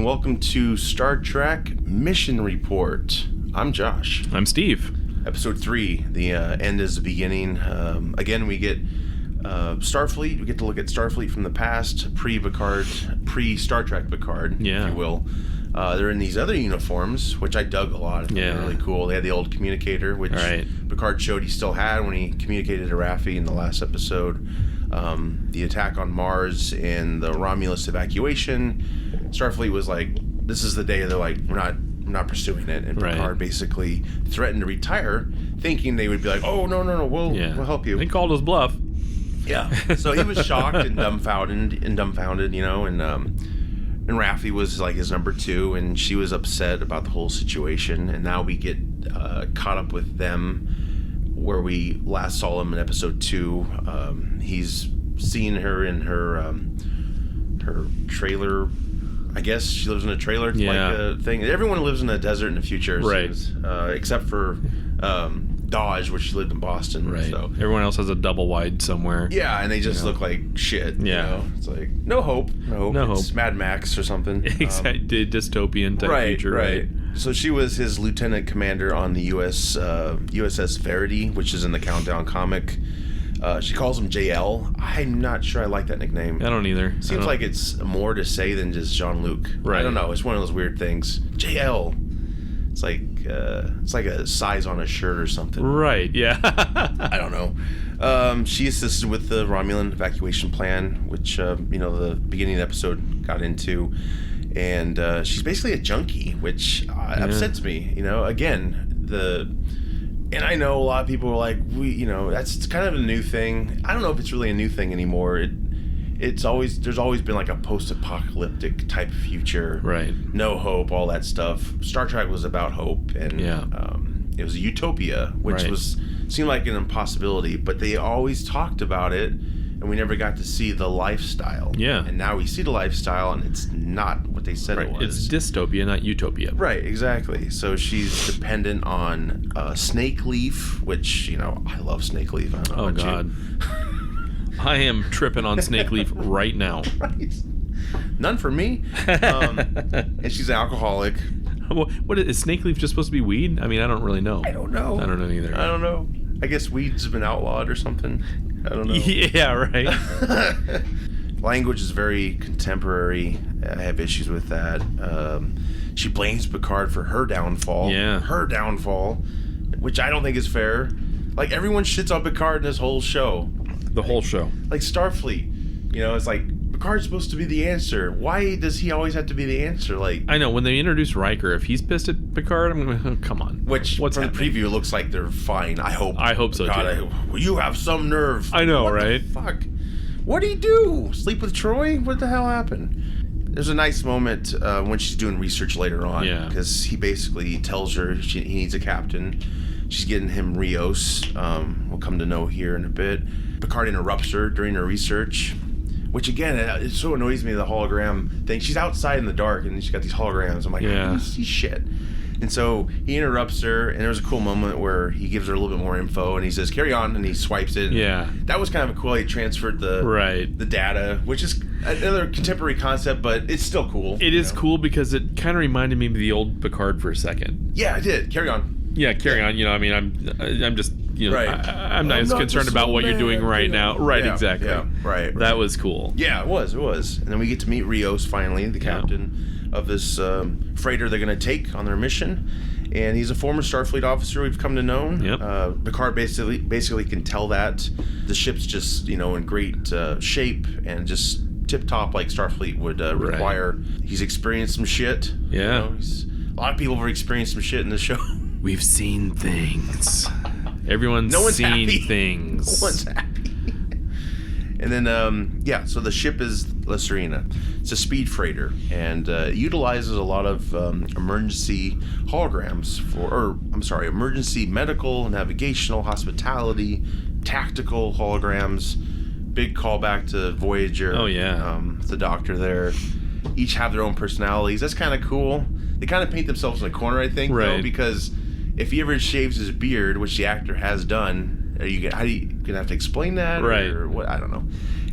welcome to Star Trek Mission Report. I'm Josh. I'm Steve. Episode 3, the end is the beginning. Again, we get Starfleet. We get to look at Starfleet from the past, pre-Picard, pre-Star Trek Picard, if you will. They're in these other uniforms, which I dug a lot. I think they're really cool. They had the old communicator, which Picard showed he still had when he communicated to Raffi in the last episode. The attack on Mars and the Romulus evacuation. Starfleet was like, this is the day they're like, we're not pursuing it. And Picard basically threatened to retire, thinking they would be like, oh, no, we'll help you. They called his bluff. Yeah. So he was shocked and dumbfounded, you know, and Raffi was like his number 2, and she was upset about the whole situation. And now we get caught up with them where we last saw him in episode 2. He's seen her in her trailer. I guess she lives in a trailer thing. Everyone lives in a desert in the future, except for Dodge, which she lived in Boston. Right. So everyone else has a double wide somewhere. Yeah, and they just look like shit. Yeah. You know? It's like, no hope. It's Mad Max or something. Exactly. Dystopian type future, right? So she was his lieutenant commander on the USS Verity, which is in the Countdown comic. She calls him JL. I'm not sure I like that nickname. I don't either. Seems like it's more to say than just Jean-Luc. Right. I don't know. It's one of those weird things. JL. It's like a size on a shirt or something. Right. Yeah. I don't know. She assisted with the Romulan evacuation plan, which the beginning of the episode got into, and she's basically a junkie, which upsets me. You know, again And I know a lot of people are like, that's kind of a new thing. I don't know if it's really a new thing anymore. There's always been like a post-apocalyptic type future. Right. No hope, all that stuff. Star Trek was about hope, and it was a utopia, which seemed like an impossibility, but they always talked about it, and we never got to see the lifestyle. Yeah. And now we see the lifestyle, and it's not what they said it was. It's dystopia, not utopia. Right, exactly. So she's dependent on Snake Leaf, which, I love Snake Leaf. I don't know about God. I am tripping on Snake Leaf right now. Right. None for me. And she's an alcoholic. What is Snake Leaf just supposed to be weed? I mean, I don't really know. I don't know. I don't know either. I don't know. I guess weeds have been outlawed or something. I don't know. Yeah, right. Language is very contemporary. I have issues with that. She blames Picard for her downfall. Yeah. Her downfall, which I don't think is fair. Like, everyone shits on Picard in this whole show. The whole show. Like Starfleet. It's like, Picard's supposed to be the answer. Why does he always have to be the answer? Like, I know, when they introduce Riker, if he's pissed at Picard, I'm going, come on. What's from happening? The preview, it looks like they're fine. I hope so, too. You have some nerve. I know, what right? The fuck? What'd he do? Sleep with Troy? What the hell happened? There's a nice moment when she's doing research later on. Yeah. Because he basically tells her he needs a captain. She's getting him Rios. We'll come to know here in a bit. Picard interrupts her during her research, which again, it so annoys me, the hologram thing. She's outside in the dark and she's got these holograms. I'm like, how do you see shit? And so he interrupts her, and there was a cool moment where he gives her a little bit more info, and he says, carry on, and he swipes it. Yeah. That was kind of cool. He transferred the data, which is another contemporary concept, but it's still cool. It is cool because it kind of reminded me of the old Picard for a second. Yeah, it did. Carry on. Yeah, carry on. I'm just, I'm not as concerned about what you're doing right now. Right, exactly. Yeah, right. That was cool. Yeah, it was. And then we get to meet Rios finally, the captain of this freighter they're going to take on their mission. And he's a former Starfleet officer we've come to know. Yep. Picard basically can tell that. The ship's just, in great shape and just tip-top like Starfleet would require. He's experienced some shit. Yeah. A lot of people have experienced some shit in this show. We've seen things. Everyone's seen happy. Things. No one's happy. And then, so the ship is La Serena. It's a speed freighter, and it utilizes a lot of emergency holograms emergency medical, navigational, hospitality, tactical holograms. Big callback to Voyager. Oh, yeah. The doctor there. Each have their own personalities. That's kind of cool. They kind of paint themselves in a corner, I think, though, because if he ever shaves his beard, which the actor has done, you're gonna have to explain that, or what? I don't know.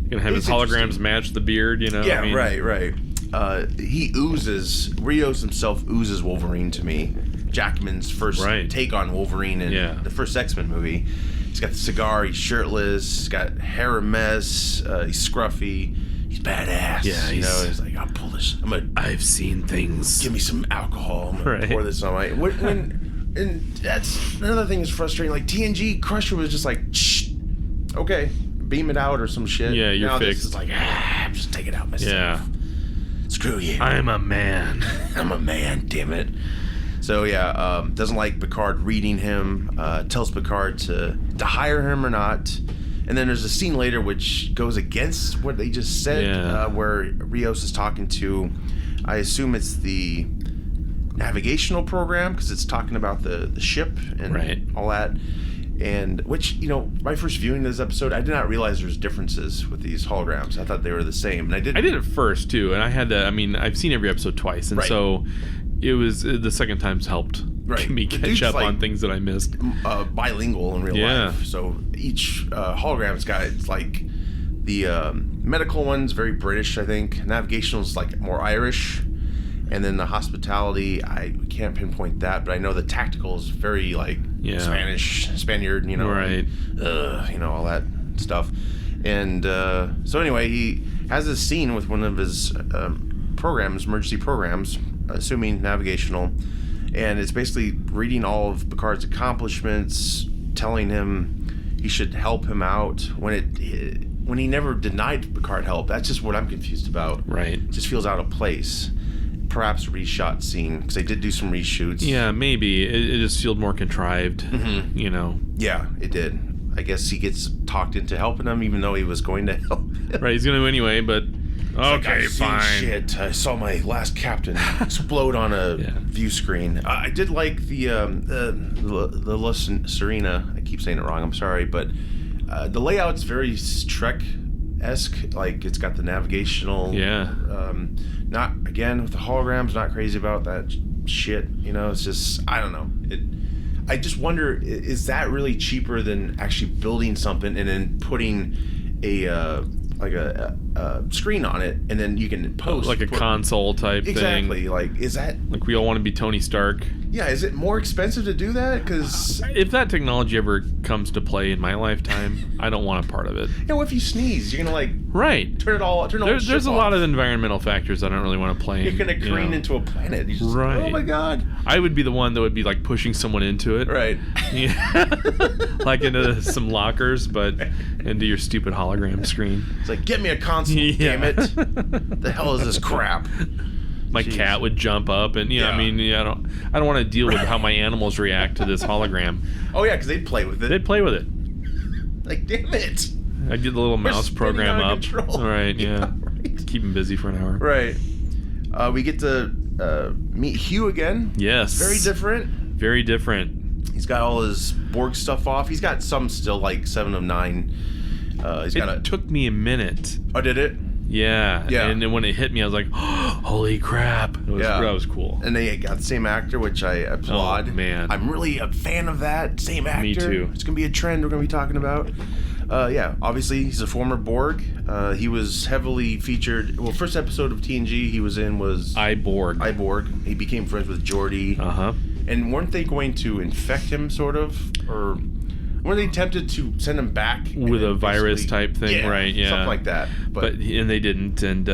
You're gonna have his holograms match the beard, Yeah, right. Rios himself oozes Wolverine to me. Jackman's first take on Wolverine in the first X-Men movie. He's got the cigar, he's shirtless, he's got hair a mess, he's scruffy, he's badass. Yeah, he's like, I'll pull this. I've seen things. Give me some alcohol. I'm gonna pour this on my. And that's another thing that's frustrating. Like TNG, Crusher was just like, shh, okay, beam it out or some shit. Yeah, you're fixed. This is like, just take it out myself. Yeah. Screw you. I'm a man. I'm a man, damn it. So doesn't like Picard reading him, tells Picard to hire him or not. And then there's a scene later which goes against what they just said, where Rios is talking to, I assume it's the navigational program, because it's talking about the ship and all that. And which, my first viewing of this episode, I did not realize there's differences with these holograms. I thought they were the same. And I did it first too, and I had to, I've seen every episode twice, and so it was the second time's helped me catch up on things that I missed. Bilingual in real life, so each hologram's got, it's like the medical one's very British, I think. Navigational's like more Irish, and then the hospitality, I can't pinpoint that, but I know the tactical is very like Spanish, Spaniard, all that stuff. And so anyway, he has this scene with one of his emergency programs, assuming navigational, and it's basically reading all of Picard's accomplishments, telling him he should help him out when he never denied Picard help. That's just what I'm confused about. Right. It just feels out of place. Perhaps a reshot scene, because they did do some reshoots. Yeah, maybe. It just felt more contrived, Yeah, it did. I guess he gets talked into helping him, even though he was going to help him. Right, he's going to anyway, but... Okay, fine. Shit, I saw my last captain explode on a view screen. I did like the La Serena. I keep saying it wrong. I'm sorry, but the layout's very Trek-esque. Like, it's got the navigational. Yeah. Not again with the holograms. Not crazy about that shit. It's just, I don't know. I just wonder, is that really cheaper than actually building something and then putting a screen on it, and then you can post like a console type thing. Exactly. Like, is that like we all want to be Tony Stark? Yeah. Is it more expensive to do that? Because if that technology ever comes to play in my lifetime, I don't want a part of it. If you sneeze, you're gonna turn it all. There's a lot of environmental factors I don't really want to play. You're gonna careen into a planet. You just, right. Oh my god. I would be the one that would be like pushing someone into it. Right. Yeah. Like into some lockers, but into your stupid hologram screen. It's like, get me a console, damn it. The hell is this crap? My cat would jump up, and I don't want to deal with how my animals react to this hologram. Oh yeah, because they'd play with it. Like, damn it! I did the little mouse program up. Control. All right, right. Keep him busy for an hour. Right. We get to meet Hugh again. Yes. Very different. Very different. He's got all his Borg stuff off. He's got some still, like 7 of 9. It took me a minute. Oh, did it? Yeah. And then when it hit me, I was like, oh, holy crap. That was cool. And they got the same actor, which I applaud. Oh, man. I'm really a fan of that. Same actor. Me too. It's going to be a trend we're going to be talking about. Obviously, he's a former Borg. He was heavily featured. Well, first episode of TNG he was in was... Borg. He became friends with Geordi. Uh-huh. And weren't they going to infect him, sort of? Or... were they tempted to send him back with a virus type thing, right? Yeah, something like that. But and they didn't, and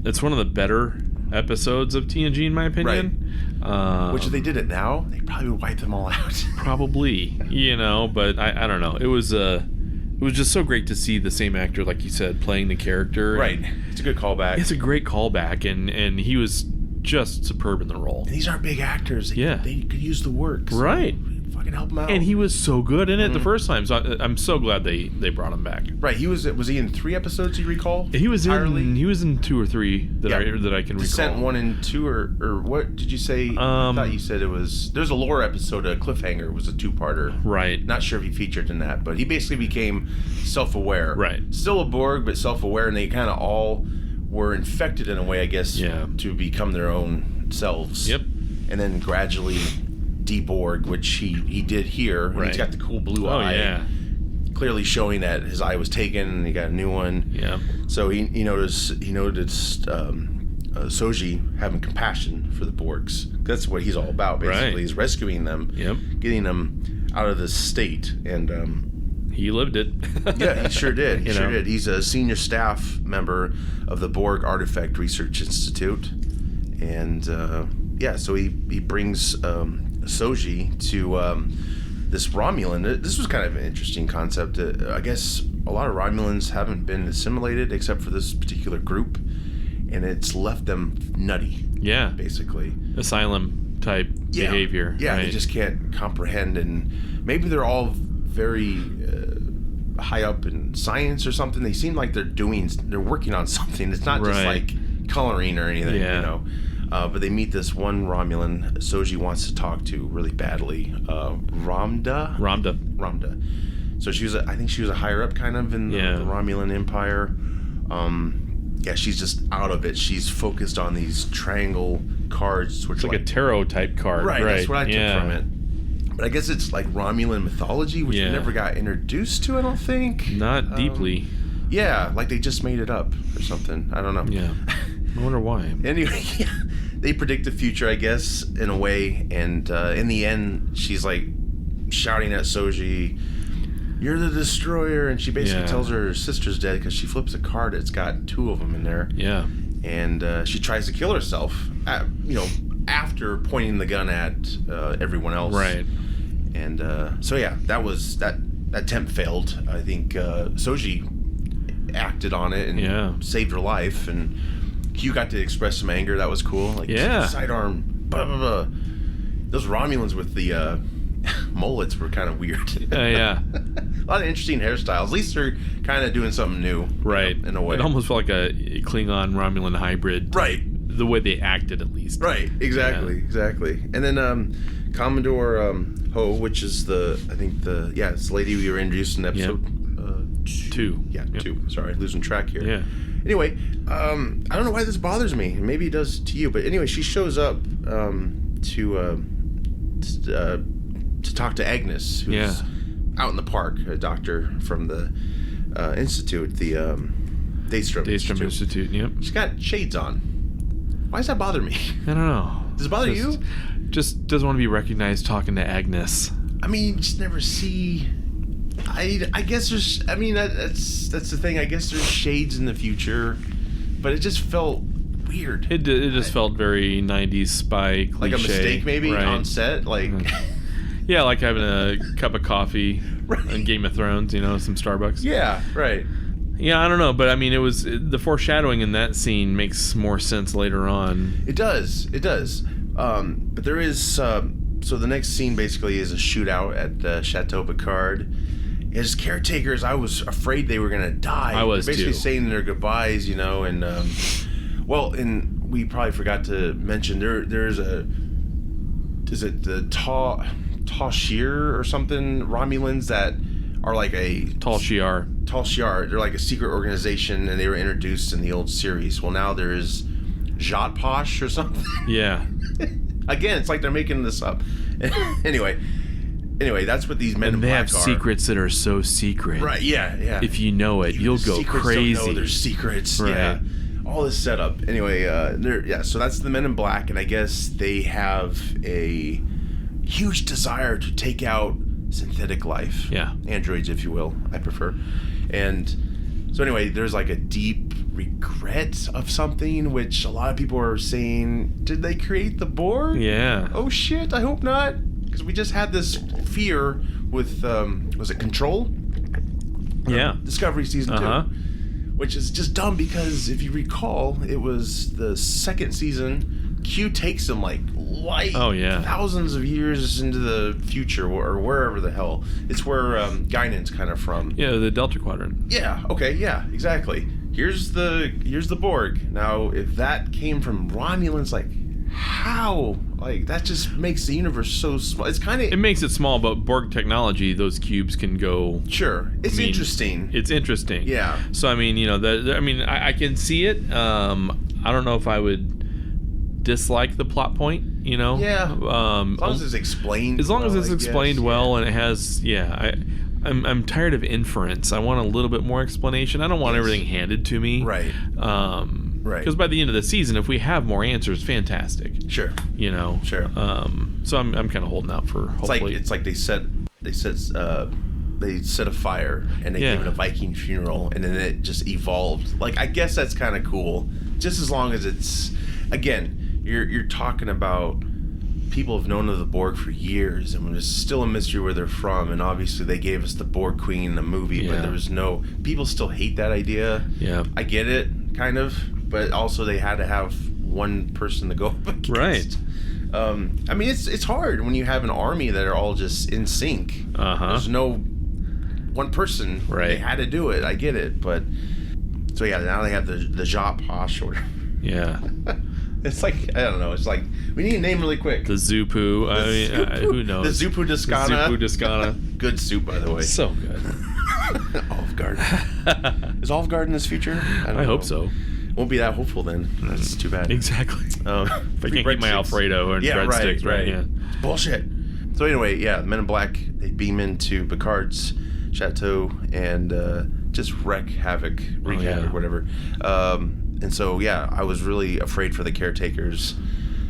it's one of the better episodes of TNG in my opinion. Right. Which if they did it now, they probably would wipe them all out. Probably, but I don't know. It was just so great to see the same actor, like you said, playing the character. Right. It's a good callback. It's a great callback, and he was just superb in the role. And these aren't big actors. They could use the work. So right. Fucking help him out. And he was so good in it the first time, so I'm so glad they brought him back. Right. Was he in 3 episodes, you recall? He was in 2 or 3 that I can Descent recall. 1 and 2, or what did you say? I thought you said it was... There's a lore episode, a cliffhanger, was a 2-parter. Right. Not sure if he featured in that, but he basically became self-aware. Right. Still a Borg, but self-aware, and they kind of all were infected in a way, I guess, to become their own selves. Yep. And then gradually de-Borg, which he did here. Right. He's got the cool blue eye. Oh, yeah. Clearly showing that his eye was taken and he got a new one. Yeah. So he noticed Soji having compassion for the Borgs. That's what he's all about, basically. Right. He's rescuing them, getting them out of this state, and he lived it. Yeah, he sure did. He sure did. He's a senior staff member of the Borg Artifact Research Institute, and so he brings Soji to this Romulan. This was kind of an interesting concept. I guess a lot of Romulans haven't been assimilated except for this particular group, and it's left them nutty. Yeah, basically asylum type behavior. Yeah, right? They just can't comprehend, and maybe they're all very high up in science or something. They seem like they're working on something. It's not just like coloring or anything, you know. But they meet this one Romulan Soji wants to talk to really badly. Ramda. So I think she was a higher up kind of in the Romulan Empire. She's just out of it. She's focused on these triangle cards, which it's like a tarot type card. Right. That's what I took from it. But I guess it's like Romulan mythology, which we never got introduced to, I don't think. Not deeply. Yeah, like they just made it up or something. I don't know. Yeah. I wonder why. Anyway, they predict the future, I guess, in a way. And in the end, she's like shouting at Soji, "You're the destroyer." And she basically tells her sister's dead because she flips a card. It's got two of them in there. Yeah. And she tries to kill herself, after pointing the gun at everyone else. Right. And that attempt failed. I think Soji acted on it and saved her life, and Q got to express some anger. That was cool. Like sidearm, blah blah blah. Those Romulans with the mullets were kind of weird. A lot of interesting hairstyles. At least they're kind of doing something new, right? In a way, it almost felt like a Klingon Romulan hybrid, right? The way they acted, at least, right? Exactly. And then Commodore Ho, which is it's the lady we were introduced in episode 2. Yeah, 2. Sorry, losing track here. Yeah. Anyway, I don't know why this bothers me. Maybe it does to you, but anyway, she shows up to talk to Agnes, who's out in the park, a doctor from the institute, the Daystrom Institute. Yep. She's got shades on. Why does that bother me? I don't know. Does it bother you? Just doesn't want to be recognized talking to Agnes. I mean, you just never see. I guess there's. I mean, that's the thing. I guess there's shades in the future, but it just felt weird. It just felt very 90s spy cliche. Like a mistake, maybe on set. Like, yeah, like having a cup of coffee on Game of Thrones. Some Starbucks. Yeah, right. Yeah, I don't know, but I mean, the foreshadowing in that scene makes more sense later on. It does. But there is. So the next scene basically is a shootout at Chateau Picard. As caretakers, I was afraid they were gonna die. I was They're basically saying their goodbyes, and and we probably forgot to mention there's is it the Tal-Shiar or something Romulans that are like a Tal-Shiar. They're like a secret organization, and they were introduced in the old series. Well, now there is Jat Posh or something. Yeah. Again, it's like they're making this up. Anyway, that's what these men in black are. And they have secrets that are so secret. Right, yeah. If you know it, you'll go crazy. Don't know their secrets. Right. Yeah. All this setup. Anyway, so that's the men in black, and I guess they have a huge desire to take out synthetic life. Yeah. Androids, if you will. I prefer. And so anyway, there's like a deep regret of something, which a lot of people are saying, did they create the Borg? Yeah. Oh shit, I hope not. Because we just had this fear with, was it Control? Yeah. Discovery Season 2. Which is just dumb because if you recall, it was the second season. Q takes them like thousands of years into the future or wherever the hell. It's where Guinan's kind of from. Yeah, the Delta Quadrant. Yeah, okay, yeah, exactly. Here's the Borg. Now, if that came from Romulans, like, how? Like, that just makes the universe so small. It makes it small, but Borg technology, those cubes can go. Sure, interesting. It's interesting. Yeah. So I mean, I can see it. I don't know if I would dislike the plot point. Yeah. As long as it's explained. As long as it's explained well, and it has. Yeah. I'm tired of inference. I want a little bit more explanation. I don't want everything handed to me. Right. Right. Because by the end of the season, if we have more answers, fantastic. Sure. You know. Sure. So I'm kind of holding out for hopefully. It's like they set a fire and they gave it a Viking funeral, and then it just evolved. Like, I guess that's kind of cool. Just as long as it's, again, you're talking about people have known of the Borg for years, and there's still a mystery where they're from. And obviously, they gave us the Borg Queen in the movie, but there was no. People still hate that idea. Yeah, I get it, kind of, but also they had to have one person to go up against. Right. I mean, it's hard when you have an army that are all just in sync. There's no one person. Right. They had to do it. I get it, but so yeah, now they have the Jop Posh or yeah. It's like, I don't know. It's like, we need a name really quick. The Zupu. Who knows? The Zupu Descana. The Zupu Descana. Good soup, by the way. So good. Olive Garden. Is Olive Garden this future? I hope so. Won't be that hopeful then. That's too bad. Exactly. If I can't eat my Alfredo and breadsticks, right? Yeah. Bullshit. So anyway, yeah, Men in Black, they beam into Picard's chateau and just wreak havoc, whatever. And so, yeah, I was really afraid for the caretakers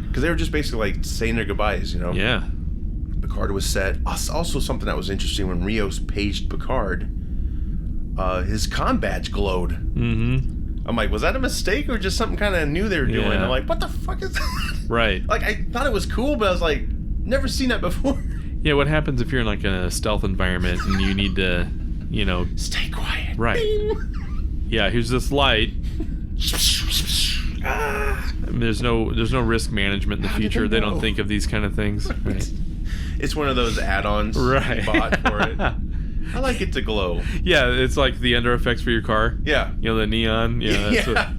because they were just basically like saying their goodbyes, you know? Yeah. Picard was set. Also, something that was interesting when Rios paged Picard, his comm badge glowed. Mm-hmm. I'm like, was that a mistake or just something kind of new they were doing? I'm like, what the fuck is that? Right. Like, I thought it was cool, but I was like, never seen that before. Yeah, what happens if you're in like a stealth environment and you need to, you know... Stay quiet. Right. Bing. Yeah, here's this light. I mean, there's no risk management in the future. They don't think of these kind of things. Right. It's one of those add-ons you bought for it. I like it to glow. Yeah, it's like the under effects for your car. Yeah. You know, the neon. Yeah.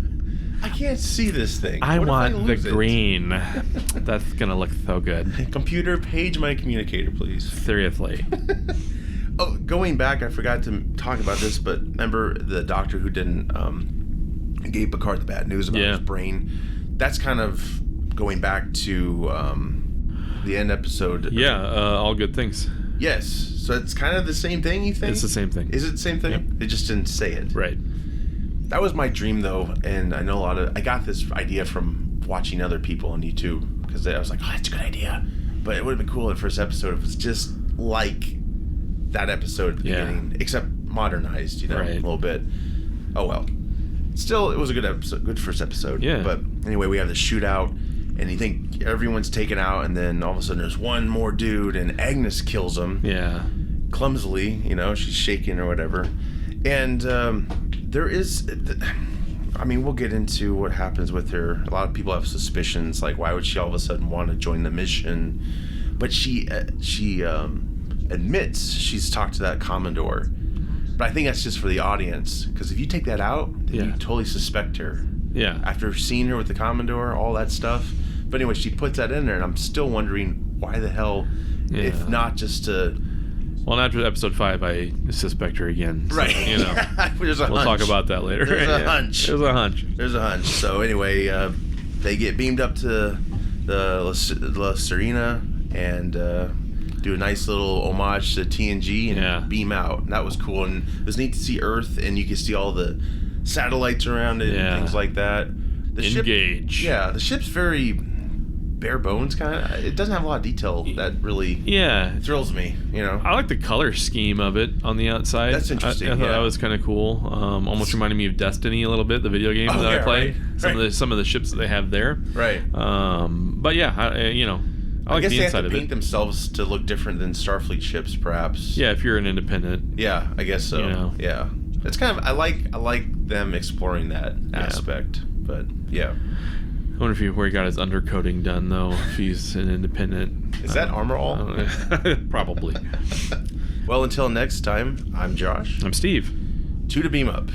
I can't see this thing. I want the green. That's going to look so good. Computer, page my communicator, please. Seriously. Oh, going back, I forgot to talk about this, but remember the doctor who didn't gave Picard the bad news about his brain? That's kind of going back to the end episode. Yeah, all good things. Yes. So it's kind of the same thing, you think? It's the same thing. Is it the same thing? Yep. They just didn't say it. Right. That was my dream, though, and I know I got this idea from watching other people on YouTube, because I was like, oh, that's a good idea. But it would have been cool in the first episode if it was just like that episode at the beginning, except modernized, you know, a little bit. Oh, well. Still, it was a good episode, good first episode. Yeah. But anyway, we have the shootout, and you think everyone's taken out, and then all of a sudden there's one more dude, and Agnes kills him. Yeah. Clumsily, you know, she's shaking or whatever. And there is, I mean, we'll get into what happens with her. A lot of people have suspicions, like why would she all of a sudden want to join the mission? But she admits she's talked to that Commodore. But I think that's just for the audience, because if you take that out, then you totally suspect her. Yeah. After seeing her with the Commodore, all that stuff. But anyway, she puts that in there, and I'm still wondering why the hell, if not just to... Well, after episode 5, I suspect her again. So, right. You know, There's a we'll hunch. talk about that later. There's a hunch. There's a hunch. There's a hunch. So anyway, they get beamed up to the La Serena and do a nice little homage to TNG and beam out. And that was cool. And it was neat to see Earth, and you could see all the satellites around it and things like that. Engage. The ship's very bare bones, kind of. It doesn't have a lot of detail that really thrills me, you know. I like the color scheme of it on the outside. That's interesting. I thought that was kind of cool. Almost reminded me of Destiny a little bit, the video game that I play. Right. Some of the ships that they have there. Right. But yeah, I like guess the they inside have to paint themselves to look different than Starfleet ships, perhaps. Yeah, if you're an independent. Yeah, I guess so. You know. Yeah, it's kind of I like them exploring that aspect, but yeah. I wonder where he got his undercoating done, though. If he's an independent. Is that Armor All? Probably. Well, until next time, I'm Josh. I'm Steve. 2 to beam up.